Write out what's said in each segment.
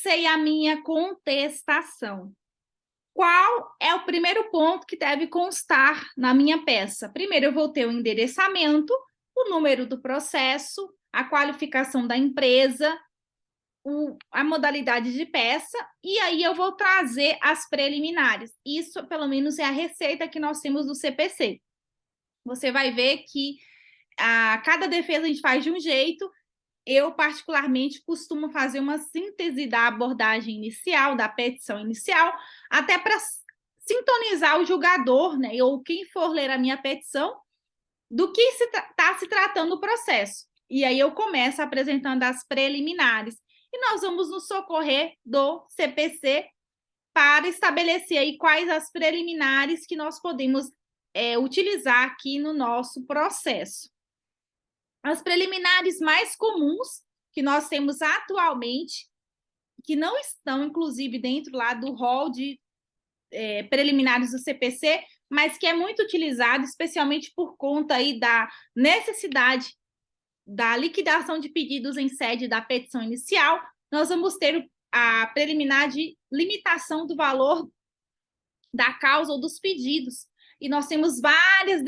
comecei a minha contestação. Qual é o primeiro ponto que deve constar na minha peça? Primeiro, eu vou ter o endereçamento, o número do processo, a qualificação da empresa, a modalidade de peça, e aí eu vou trazer as preliminares. Isso, pelo menos, é a receita que nós temos do CPC. Você vai ver que cada defesa a gente faz de um jeito. Eu, particularmente, costumo fazer uma síntese da abordagem inicial, da petição inicial, até para sintonizar o julgador, né, ou quem for ler a minha petição, do que está se tratando o processo. E aí eu começo apresentando as preliminares. E nós vamos nos socorrer do CPC para estabelecer aí quais as preliminares que nós podemos utilizar aqui no nosso processo. As preliminares mais comuns que nós temos atualmente, que não estão, inclusive, dentro lá do rol de preliminares do CPC, mas que é muito utilizado, especialmente por conta aí da necessidade da liquidação de pedidos em sede da petição inicial, nós vamos ter a preliminar de limitação do valor da causa ou dos pedidos. E nós temos várias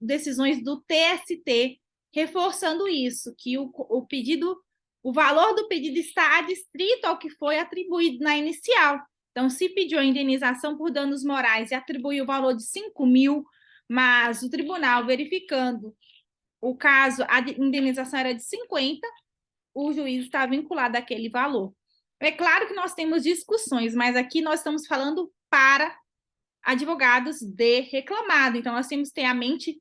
decisões do TST reforçando isso, que o valor do pedido está adstrito ao que foi atribuído na inicial. Então, se pediu a indenização por danos morais e atribuiu o valor de 5 mil, mas o tribunal, verificando o caso, a indenização era de 50, o juiz está vinculado àquele valor. É claro que nós temos discussões, mas aqui nós estamos falando para advogados de reclamado. Então, nós temos que ter a mente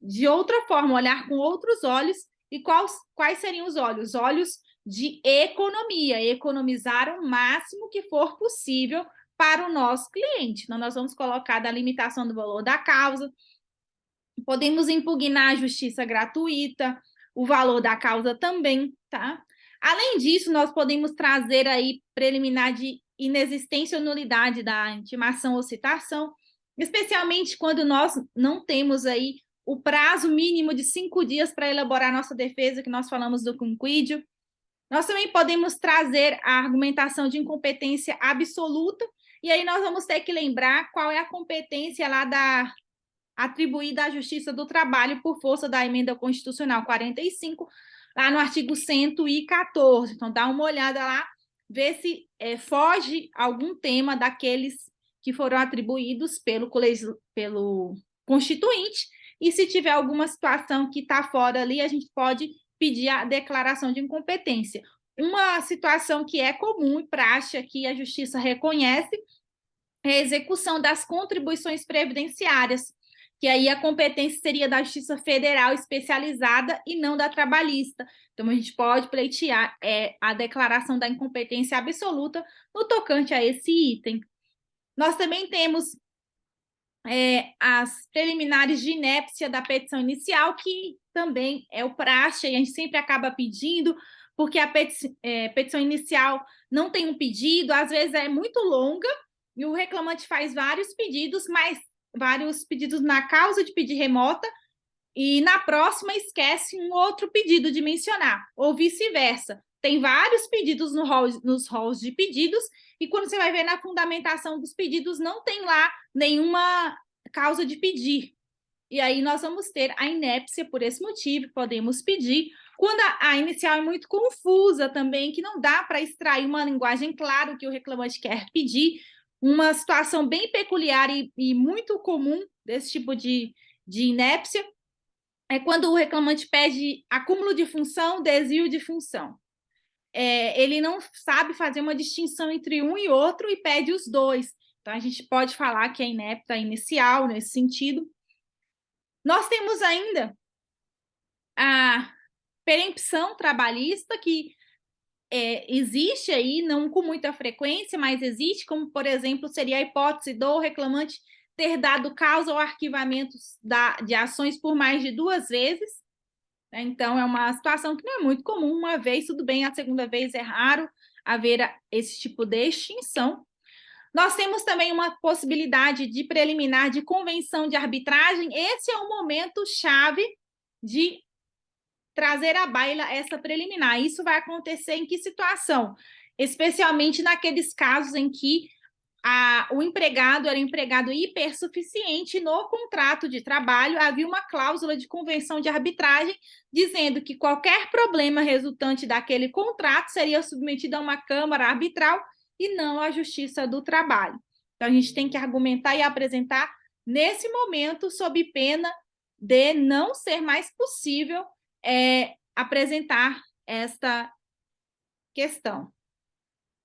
de outra forma, olhar com outros olhos. E quais seriam os olhos? Olhos de economia, economizar o máximo que for possível para o nosso cliente. Então, nós vamos colocar da limitação do valor da causa, podemos impugnar a justiça gratuita, o valor da causa também, tá? Além disso, nós podemos trazer aí preliminar de inexistência ou nulidade da intimação ou citação, especialmente quando nós não temos aí o prazo mínimo de 5 dias para elaborar nossa defesa, que nós falamos do conquídio. Nós também podemos trazer a argumentação de incompetência absoluta, e aí nós vamos ter que lembrar qual é a competência lá atribuída à Justiça do Trabalho por força da Emenda Constitucional 45, lá no artigo 114. Então, dá uma olhada lá, vê se foge algum tema daqueles que foram atribuídos pelo Constituinte, e se tiver alguma situação que está fora ali, a gente pode pedir a declaração de incompetência. Uma situação que é comum e prática, que a Justiça reconhece, é a execução das contribuições previdenciárias, que aí a competência seria da Justiça Federal especializada e não da trabalhista. Então, a gente pode pleitear a declaração da incompetência absoluta no tocante a esse item. Nós também temos as preliminares de inépcia da petição inicial, que também é o praxe, e a gente sempre acaba pedindo, porque a petição inicial não tem um pedido, às vezes é muito longa, e o reclamante faz vários pedidos na causa de pedir remota, e na próxima esquece um outro pedido de mencionar, ou vice-versa. Tem vários pedidos nos rolos de pedidos, e quando você vai ver na fundamentação dos pedidos, não tem lá nenhuma causa de pedir. E aí nós vamos ter a inépcia por esse motivo, podemos pedir. Quando a inicial é muito confusa também, que não dá para extrair uma linguagem clara que o reclamante quer pedir, uma situação bem peculiar e muito comum desse tipo de inépcia é quando o reclamante pede acúmulo de função, desvio de função. Ele não sabe fazer uma distinção entre um e outro e pede os dois. Então, a gente pode falar que é inépta inicial nesse sentido. Nós temos ainda a perempção trabalhista, que existe aí, não com muita frequência, mas existe, como, por exemplo, seria a hipótese do reclamante ter dado causa ao arquivamento de ações por mais de 2 vezes. Então, é uma situação que não é muito comum. Uma vez, tudo bem, a segunda vez é raro haver esse tipo de extinção. Nós temos também uma possibilidade de preliminar de convenção de arbitragem. Esse é o momento chave de trazer à baila essa preliminar. Isso vai acontecer em que situação? Especialmente naqueles casos em que o empregado era empregado hipersuficiente, no contrato de trabalho havia uma cláusula de convenção de arbitragem dizendo que qualquer problema resultante daquele contrato seria submetido a uma câmara arbitral e não à Justiça do Trabalho. Então, a gente tem que argumentar e apresentar nesse momento, sob pena de não ser mais possível apresentar esta questão.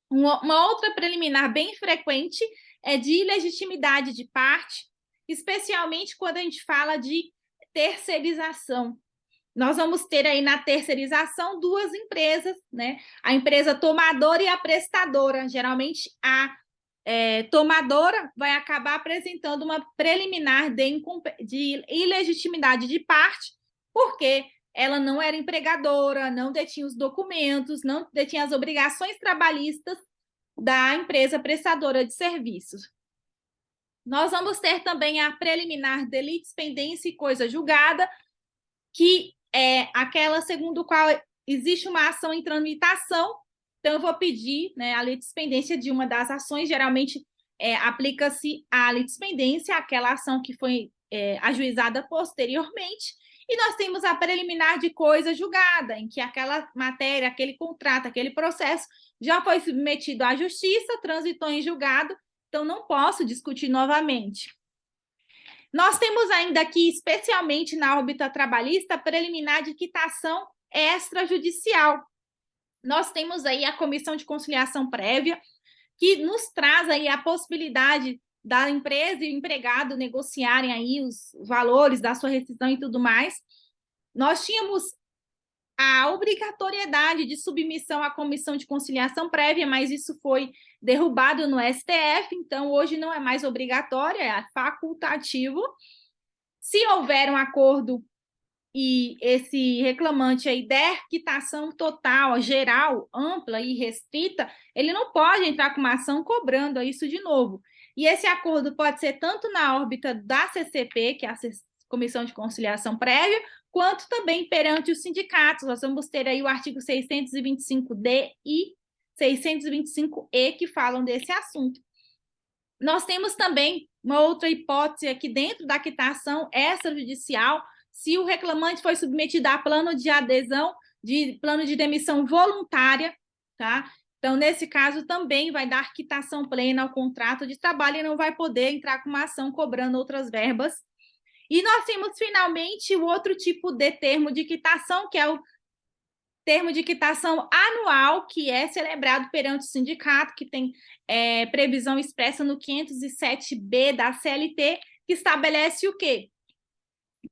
Uma outra preliminar bem frequente é de ilegitimidade de parte, especialmente quando a gente fala de terceirização. Nós vamos ter aí na terceirização duas empresas, né? A empresa tomadora e a prestadora. Geralmente, a tomadora vai acabar apresentando uma preliminar de ilegitimidade de parte, porque ela não era empregadora, não detinha os documentos, não detinha as obrigações trabalhistas da empresa prestadora de serviços. Nós vamos ter também a preliminar de litispendência e coisa julgada, que é aquela segundo o qual existe uma ação em tramitação. Então, eu vou pedir, né, a litispendência de uma das ações. Geralmente, aplica-se a litispendência, aquela ação que foi ajuizada posteriormente. E nós temos a preliminar de coisa julgada, em que aquela matéria, aquele contrato, aquele processo já foi submetido à justiça, transitou em julgado, então não posso discutir novamente. Nós temos ainda aqui, especialmente na órbita trabalhista, a preliminar de quitação extrajudicial. Nós temos aí a Comissão de Conciliação Prévia, que nos traz aí a possibilidade da empresa e o empregado negociarem aí os valores da sua rescisão e tudo mais. Nós tínhamos a obrigatoriedade de submissão à Comissão de Conciliação Prévia, mas isso foi derrubado no STF, então hoje não é mais obrigatório, é facultativo. Se houver um acordo e esse reclamante aí der quitação total, geral, ampla e restrita, ele não pode entrar com uma ação cobrando isso de novo. E esse acordo pode ser tanto na órbita da CCP, que é a Comissão de Conciliação Prévia, quanto também perante os sindicatos. Nós vamos ter aí o artigo 625D e 625E que falam desse assunto. Nós temos também uma outra hipótese aqui dentro da quitação extrajudicial, se o reclamante foi submetido a plano de adesão, de plano de demissão voluntária, tá? Então, nesse caso, também vai dar quitação plena ao contrato de trabalho e não vai poder entrar com uma ação cobrando outras verbas. E nós temos, finalmente, o outro tipo de termo de quitação, que é o termo de quitação anual, que é celebrado perante o sindicato, que tem previsão expressa no 507B da CLT, que estabelece o quê?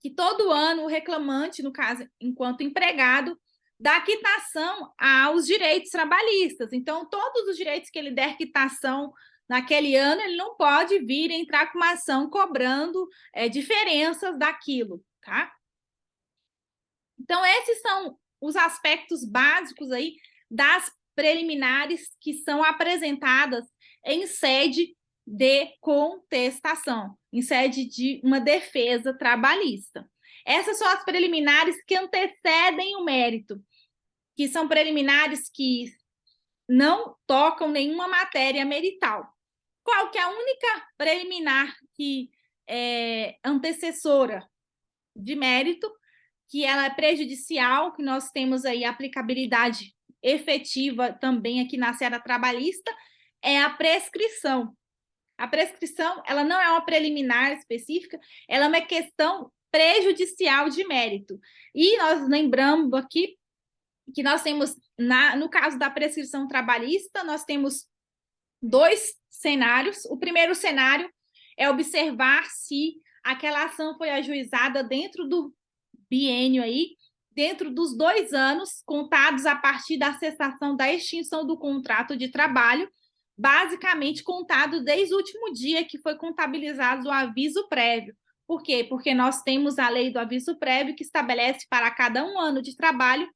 Que todo ano o reclamante, no caso, enquanto empregado, dá quitação aos direitos trabalhistas. Então, todos os direitos que ele der quitação naquele ano, ele não pode vir entrar com uma ação cobrando diferenças daquilo, tá? Então, esses são os aspectos básicos aí das preliminares que são apresentadas em sede de contestação, em sede de uma defesa trabalhista. Essas são as preliminares que antecedem o mérito, que são preliminares que não tocam nenhuma matéria merital. Qual que é a única preliminar que é antecessora de mérito, que ela é prejudicial, que nós temos aí aplicabilidade efetiva também aqui na seara trabalhista, é a prescrição. A prescrição, ela não é uma preliminar específica, ela é uma questão prejudicial de mérito. E nós lembramos aqui que nós temos, no caso da prescrição trabalhista, nós temos dois cenários. O primeiro cenário é observar se aquela ação foi ajuizada dentro do biênio aí, dentro dos 2 anos contados a partir da cessação da extinção do contrato de trabalho, basicamente contado desde o último dia que foi contabilizado o aviso prévio. Por quê? Porque nós temos a lei do aviso prévio que estabelece para cada 1 ano de trabalho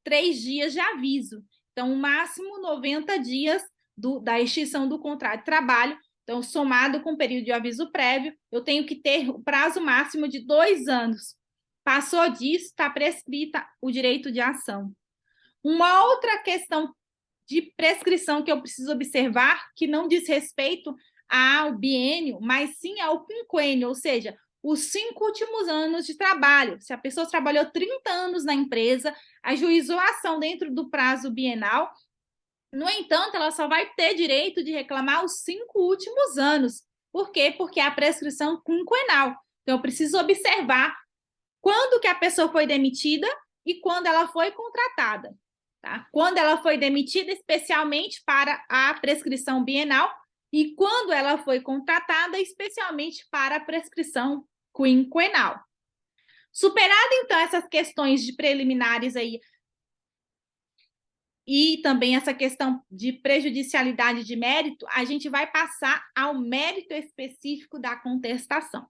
3 dias de aviso. Então, o máximo 90 dias da extinção do contrato de trabalho. Então, somado com o período de aviso prévio, eu tenho que ter o prazo máximo de 2 anos Passou disso, está prescrita o direito de ação. Uma outra questão de prescrição que eu preciso observar, que não diz respeito ao biênio, mas sim ao quinquênio, ou seja, os 5 últimos anos de trabalho. Se a pessoa trabalhou 30 anos na empresa, ajuizou a ação dentro do prazo bienal, no entanto, ela só vai ter direito de reclamar os 5 últimos anos. Por quê? Porque é a prescrição quinquenal. Então, eu preciso observar quando que a pessoa foi demitida e quando ela foi contratada. Tá? Quando ela foi demitida, especialmente para a prescrição bienal, e quando ela foi contratada, especialmente para a prescrição quinquenal. Superada, então, essas questões de preliminares aí, e também essa questão de prejudicialidade de mérito, a gente vai passar ao mérito específico da contestação.